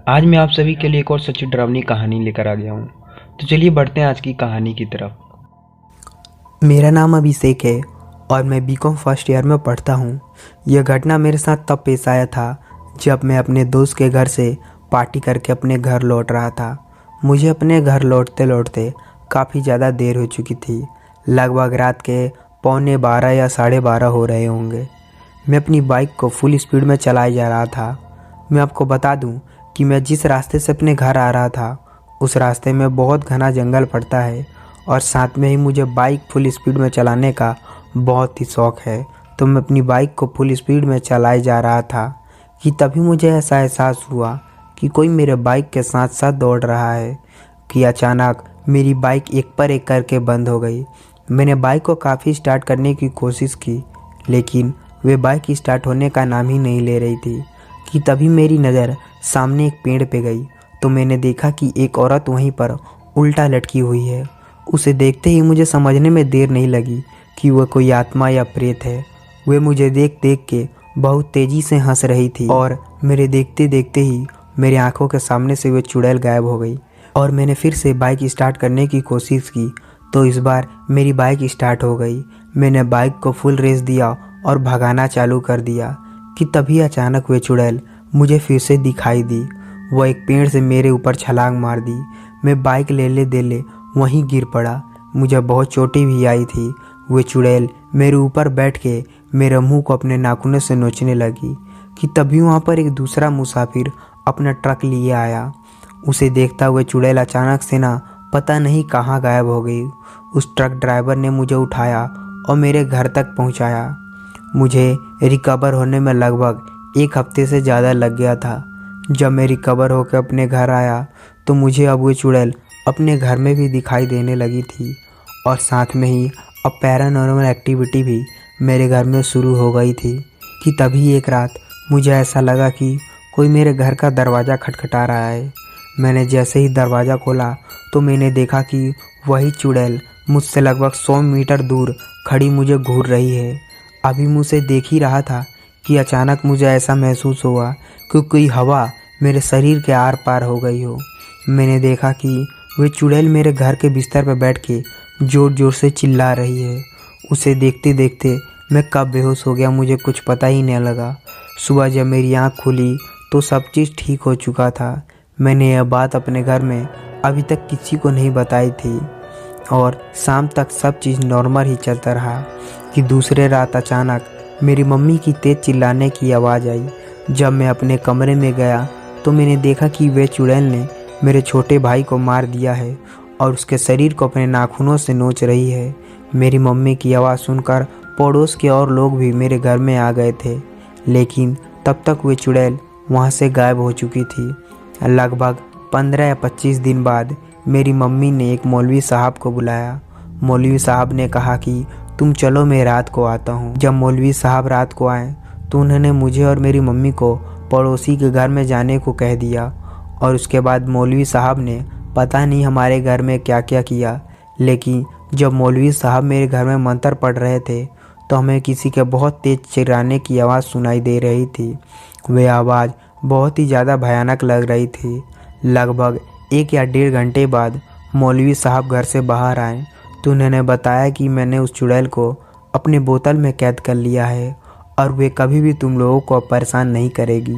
आज मैं आप सभी के लिए एक और सच्ची डरावनी कहानी लेकर आ गया हूँ। तो चलिए बढ़ते हैं आज की कहानी की तरफ। मेरा नाम अभिषेक है और मैं बीकॉम फर्स्ट ईयर में पढ़ता हूँ। यह घटना मेरे साथ तब पेश आया था जब मैं अपने दोस्त के घर से पार्टी करके अपने घर लौट रहा था। मुझे अपने घर लौटते लौटते काफ़ी ज़्यादा देर हो चुकी थी। लगभग रात के 11:15 या 12:30 हो रहे होंगे। मैं अपनी बाइक को फुल स्पीड में चलाए जा रहा था। मैं आपको बता दूं कि मैं जिस रास्ते से अपने घर आ रहा था उस रास्ते में बहुत घना जंगल पड़ता है और साथ में ही मुझे बाइक फुल स्पीड में चलाने का बहुत ही शौक़ है। तो मैं अपनी बाइक को फुल स्पीड में चलाए जा रहा था कि तभी मुझे ऐसा एहसास हुआ कि कोई मेरे बाइक के साथ साथ दौड़ रहा है कि अचानक मेरी बाइक एक पर एक करके बंद हो गई। मैंने बाइक को काफ़ी स्टार्ट करने की कोशिश की लेकिन वे बाइक स्टार्ट होने का नाम ही नहीं ले रही थी कि तभी मेरी नज़र सामने एक पेड़ पे गई तो मैंने देखा कि एक औरत वहीं पर उल्टा लटकी हुई है। उसे देखते ही मुझे समझने में देर नहीं लगी कि वह कोई आत्मा या प्रेत है। वह मुझे देख देख के बहुत तेज़ी से हंस रही थी और मेरे देखते देखते ही मेरी आंखों के सामने से वह चुड़ैल गायब हो गई। और मैंने फिर से बाइक स्टार्ट करने की कोशिश की तो इस बार मेरी बाइक स्टार्ट हो गई। मैंने बाइक को फुल रेस दिया और भगाना चालू कर दिया कि तभी अचानक वह चुड़ैल मुझे फिर से दिखाई दी। वह एक पेड़ से मेरे ऊपर छलांग मार दी। मैं बाइक लेले देले वहीं गिर पड़ा। मुझे बहुत चोटें भी आई थी। वह चुड़ैल मेरे ऊपर बैठ के मेरे मुंह को अपने नाखूनों से नोचने लगी कि तभी वहाँ पर एक दूसरा मुसाफिर अपना ट्रक लिए आया। उसे देखता हुए चुड़ैल अचानक से ना पता नहीं कहाँ गायब हो गई। उस ट्रक ड्राइवर ने मुझे उठाया और मेरे घर तक पहुँचाया। मुझे रिकवर होने में लगभग 1 हफ्ते से ज़्यादा लग गया था। जब मैं रिकवर होकर अपने घर आया तो मुझे अब वो चुड़ैल अपने घर में भी दिखाई देने लगी थी और साथ में ही अब पैरानॉर्मल एक्टिविटी भी मेरे घर में शुरू हो गई थी कि तभी एक रात मुझे ऐसा लगा कि कोई मेरे घर का दरवाज़ा खटखटा रहा है। मैंने जैसे ही दरवाज़ा खोला तो मैंने देखा कि वही चुड़ैल मुझसे लगभग 100 मीटर दूर खड़ी मुझे घूर रही है। अभी मुझे देख ही रहा था कि अचानक मुझे ऐसा महसूस हुआ कि कोई हवा मेरे शरीर के आर पार हो गई हो। मैंने देखा कि वह चुड़ैल मेरे घर के बिस्तर पर बैठ के ज़ोर ज़ोर से चिल्ला रही है। उसे देखते देखते मैं कब बेहोश हो गया मुझे कुछ पता ही नहीं लगा। सुबह जब मेरी आँख खुली तो सब चीज़ ठीक हो चुका था। मैंने यह बात अपने घर में अभी तक किसी को नहीं बताई थी और शाम तक सब चीज़ नॉर्मल ही चलता रहा कि दूसरे रात अचानक मेरी मम्मी की तेज़ चिल्लाने की आवाज़ आई। जब मैं अपने कमरे में गया तो मैंने देखा कि वह चुड़ैल ने मेरे छोटे भाई को मार दिया है और उसके शरीर को अपने नाखूनों से नोच रही है। मेरी मम्मी की आवाज़ सुनकर पड़ोस के और लोग भी मेरे घर में आ गए थे लेकिन तब तक वह चुड़ैल वहाँ से गायब हो चुकी थी। लगभग 15 या 25 दिन बाद मेरी मम्मी ने एक मौलवी साहब को बुलाया। मौलवी साहब ने कहा कि तुम चलो मैं रात को आता हूँ। जब मौलवी साहब रात को आए तो उन्होंने मुझे और मेरी मम्मी को पड़ोसी के घर में जाने को कह दिया और उसके बाद मौलवी साहब ने पता नहीं हमारे घर में क्या क्या किया। लेकिन जब मौलवी साहब मेरे घर में मंत्र पढ़ रहे थे तो हमें किसी के बहुत तेज़ चिल्लाने की आवाज़ सुनाई दे रही थी। वह आवाज़ बहुत ही ज़्यादा भयानक लग रही थी। लगभग 1 या 1.5 घंटे बाद मौलवी साहब घर से बाहर आए तो उन्होंने बताया कि मैंने उस चुड़ैल को अपने बोतल में कैद कर लिया है और वे कभी भी तुम लोगों को परेशान नहीं करेगी।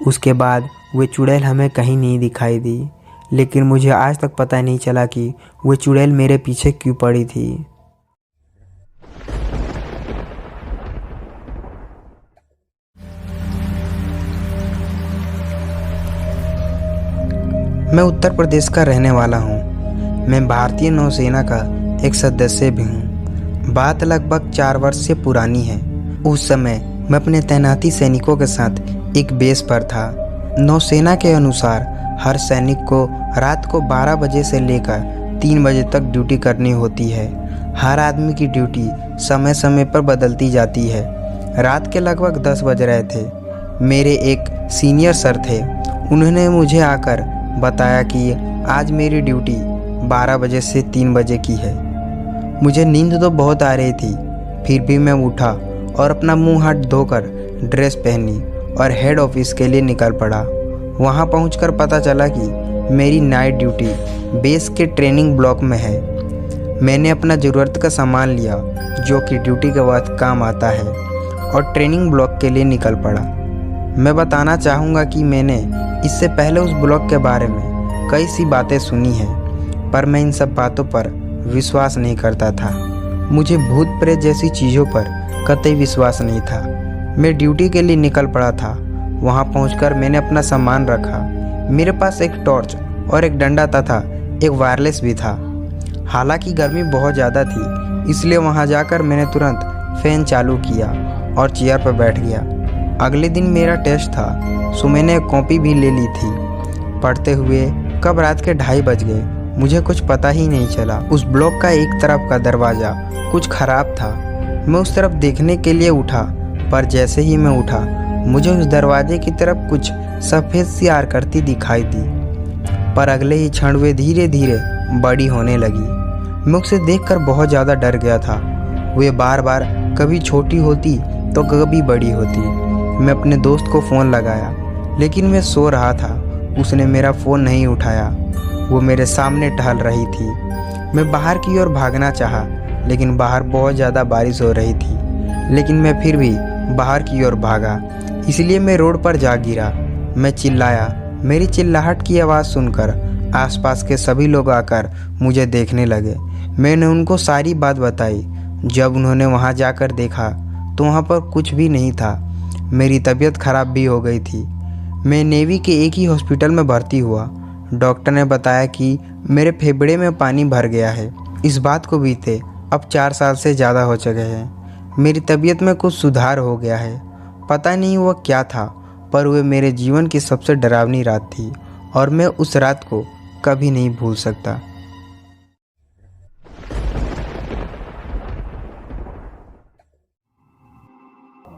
उसके बाद वे चुड़ैल हमें कहीं नहीं दिखाई दी लेकिन मुझे आज तक पता नहीं चला कि वो चुड़ैल मेरे पीछे क्यों पड़ी थी। मैं उत्तर प्रदेश का रहने वाला हूँ। मैं भारतीय नौसेना का एक सदस्य भी हूँ। बात लगभग 4 वर्ष से पुरानी है। उस समय मैं अपने तैनाती सैनिकों के साथ एक बेस पर था। नौसेना के अनुसार हर सैनिक को रात को 12 बजे से लेकर 3 बजे तक ड्यूटी करनी होती है। हर आदमी की ड्यूटी समय समय पर बदलती जाती है। रात के लगभग 10 बज रहे थे। मेरे एक सीनियर सर थे। उन्होंने मुझे आकर बताया कि आज मेरी ड्यूटी 12 बजे से 3 बजे की है। मुझे नींद तो बहुत आ रही थी, फिर भी मैं उठा और अपना मुंह हाथ धोकर ड्रेस पहनी और हेड ऑफिस के लिए निकल पड़ा। वहाँ पहुंचकर पता चला कि मेरी नाइट ड्यूटी बेस के ट्रेनिंग ब्लॉक में है। मैंने अपना ज़रूरत का सामान लिया जो कि ड्यूटी के बाद काम आता है और ट्रेनिंग ब्लॉक के लिए निकल पड़ा। मैं बताना चाहूँगा कि मैंने इससे पहले उस ब्लॉक के बारे में कई सी बातें सुनी हैं, पर मैं इन सब बातों पर विश्वास नहीं करता था। मुझे भूत प्रेत जैसी चीज़ों पर कतई विश्वास नहीं था। मैं ड्यूटी के लिए निकल पड़ा था। वहाँ पहुंचकर मैंने अपना सामान रखा। मेरे पास एक टॉर्च और एक डंडा तथा एक वायरलेस भी था। हालांकि गर्मी बहुत ज़्यादा थी, इसलिए वहाँ जाकर मैंने तुरंत फ़ैन चालू किया और चेयर पर बैठ गया। अगले दिन मेरा टेस्ट था, सो मैंने एक कॉपी भी ले ली थी। पढ़ते हुए कब रात के 2:30 बज गए, मुझे कुछ पता ही नहीं चला। उस ब्लॉक का एक तरफ का दरवाज़ा कुछ ख़राब था। मैं उस तरफ देखने के लिए उठा, पर जैसे ही मैं उठा मुझे उस दरवाजे की तरफ कुछ सफ़ेद सी आकृति दिखाई दी, पर अगले ही क्षण वे धीरे धीरे बड़ी होने लगी। मैं उसे देखकर बहुत ज़्यादा डर गया था। वे बार बार कभी छोटी होती तो कभी बड़ी होती। मैं अपने दोस्त को फ़ोन लगाया, लेकिन मैं सो रहा था। उसने मेरा फ़ोन नहीं उठाया। वो मेरे सामने टहल रही थी। मैं बाहर की ओर भागना चाहा, लेकिन बाहर बहुत ज़्यादा बारिश हो रही थी। लेकिन मैं फिर भी बाहर की ओर भागा, इसलिए मैं रोड पर जा गिरा। मैं चिल्लाया। मेरी चिल्लाहट की आवाज़ सुनकर आसपास के सभी लोग आकर मुझे देखने लगे। मैंने उनको सारी बात बताई। जब उन्होंने वहां जाकर देखा तो वहां पर कुछ भी नहीं था। मेरी तबीयत खराब भी हो गई थी। मैं नेवी के एक ही हॉस्पिटल में भर्ती हुआ। डॉक्टर ने बताया कि मेरे फेफड़े में पानी भर गया है। इस बात को बीते अब 4 साल से ज़्यादा हो चुके हैं। मेरी तबीयत में कुछ सुधार हो गया है। पता नहीं वह क्या था, पर वह मेरे जीवन की सबसे डरावनी रात थी और मैं उस रात को कभी नहीं भूल सकता।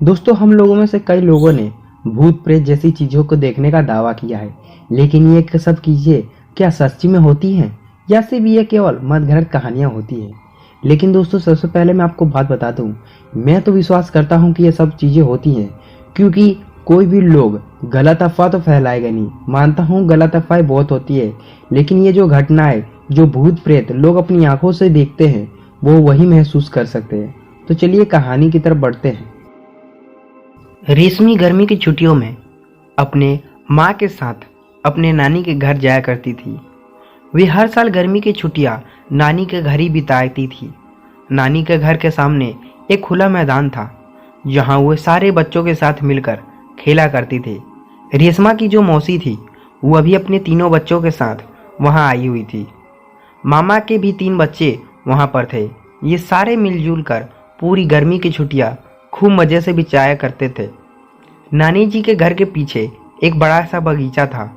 दोस्तों, हम लोगों में से कई लोगों ने भूत प्रेत जैसी चीजों को देखने का दावा किया है, लेकिन ये सब चीजें क्या सच्ची में होती हैं या सिर्फ ये केवल मनगढ़ंत कहानियां होती हैं? लेकिन दोस्तों, सबसे पहले मैं आपको बात बता दूं, मैं तो विश्वास करता हूं कि ये सब चीजें होती हैं, क्योंकि कोई भी लोग गलत अफवाह तो फैलाएगा नहीं। मानता हूं गलत अफवाहें बहुत होती है, लेकिन ये जो घटनाएं जो भूत प्रेत लोग अपनी आंखों से देखते हैं वो वही महसूस कर सकते हैं। तो चलिए कहानी की तरफ बढ़ते हैं। रेशमी गर्मी की छुट्टियों में अपने माँ के साथ अपने नानी के घर जाया करती थी। वे हर साल गर्मी की छुट्टियां नानी के घर ही बिताती थी। नानी के घर के सामने एक खुला मैदान था जहां वे सारे बच्चों के साथ मिलकर खेला करती थी। रेशमा की जो मौसी थी वो अभी अपने तीनों बच्चों के साथ वहां आई हुई थी। मामा के भी 3 बच्चे वहां पर थे। ये सारे मिलजुल कर पूरी गर्मी की छुट्टियां खूब मज़े से बिताया करते थे। नानी जी के घर के पीछे एक बड़ा सा बगीचा था।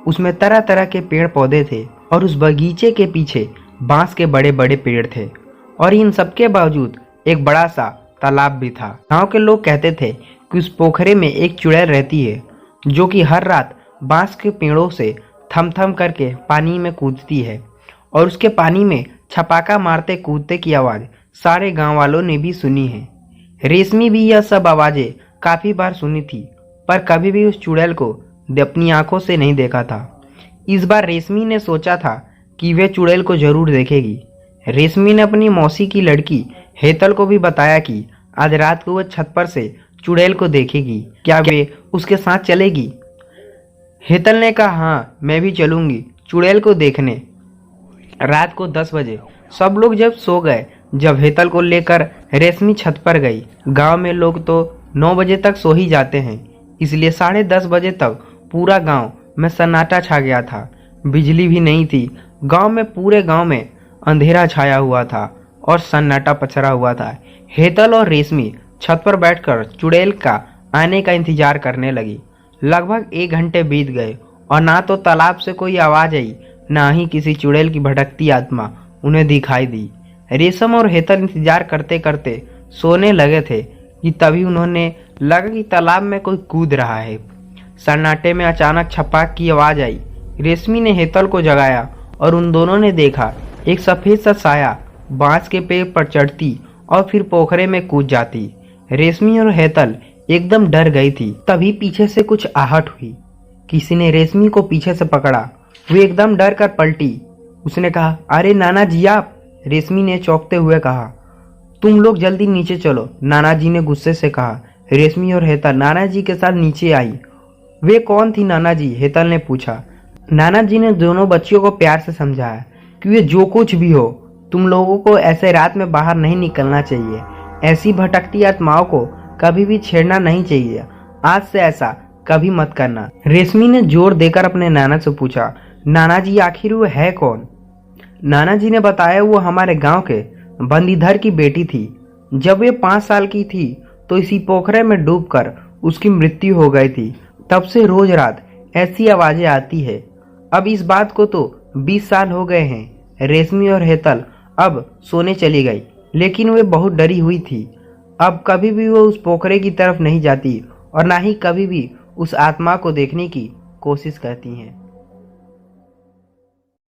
उसमें तरह तरह के पेड़ पौधे थे और उस बगीचे के पीछे बांस के बड़े बड़े पेड़ थे और इन सबके बावजूद एक बड़ा सा तालाब भी था। गांव के लोग कहते थे कि उस पोखरे में एक चुड़ैल रहती है जो कि हर रात बांस के पेड़ों से थम थम करके पानी में कूदती है और उसके पानी में छपाका मारते कूदते की आवाज़ सारे गांव वालों ने भी सुनी है। रेशमी भी यह सब आवाज़ें काफ़ी बार सुनी थी, पर कभी भी उस चुड़ैल को अपनी आंखों से नहीं देखा था। इस बार रेशमी ने सोचा था कि वह चुड़ैल को जरूर देखेगी। रेशमी ने अपनी मौसी की लड़की हेतल को भी बताया कि आज रात को वह छत पर से चुड़ैल को देखेगी। क्या वे उसके साथ चलेगी? हेतल ने कहा, हाँ मैं भी चलूंगी चुड़ैल को देखने। रात को 10 बजे सब लोग जब सो गए, जब हेतल को लेकर रेशमी छत पर गई। गांव में लोग तो 9 बजे तक सो ही जाते हैं, इसलिए 10:30 बजे तक पूरा गांव में सन्नाटा छा गया था। बिजली भी नहीं थी। गांव में पूरे गांव में अंधेरा छाया हुआ था और सन्नाटा पसरा हुआ था। हेतल और रेशमी छत पर बैठकर चुड़ैल का आने का इंतजार करने लगी। लगभग 1 घंटे बीत गए और ना तो तालाब से कोई आवाज आई, ना ही किसी चुड़ैल की भटकती आत्मा उन्हें दिखाई दी। रेशम और हेतल इंतजार करते करते सोने लगे थे कि तभी उन्होंने लगा कि तालाब में कोई कूद रहा है। सन्नाटे में अचानक छपाक की आवाज आई। रेशमी ने हेतल को जगाया और उन दोनों ने देखा एक सफेद सा साया बांस के पेड़ पर चढ़ती और फिर पोखरे में कूद जाती। रेशमी और हेतल एकदम डर गई थी। तभी पीछे से कुछ आहट हुई। किसी ने रेशमी को पीछे से पकड़ा। वो एकदम डर कर पलटी। उसने कहा, अरे नाना जी आप। रेशमी ने चौंकते हुए कहा, तुम लोग जल्दी नीचे चलो। नाना जी ने गुस्से से कहा। रेशमी और हेतल नाना जी के साथ नीचे आई। वे कौन थी नाना जी? हेतल ने पूछा। नाना जी ने दोनों बच्चियों को प्यार से समझाया कि वे जो कुछ भी हो, तुम लोगों को ऐसे रात में बाहर नहीं निकलना चाहिए। ऐसी भटकती आत्माओं को कभी भी छेड़ना नहीं चाहिए। आज से ऐसा कभी मत करना। रेशमी ने जोर देकर अपने नाना से पूछा, नाना जी आखिर वो है कौन? नाना जी ने बताया, वो हमारे गांव के बंदीधर की बेटी थी। जब वे 5 साल की थी तो इसी पोखरे में डूबकर उसकी मृत्यु हो गई थी। तब से रोज रात ऐसी आवाजें आती है। अब इस बात को तो 20 साल हो गए हैं। रेशमी और हेतल अब सोने चली गई, लेकिन वे बहुत डरी हुई थी। अब कभी भी वो उस पोखरे की तरफ नहीं जाती और ना ही कभी भी उस आत्मा को देखने की कोशिश करती हैं।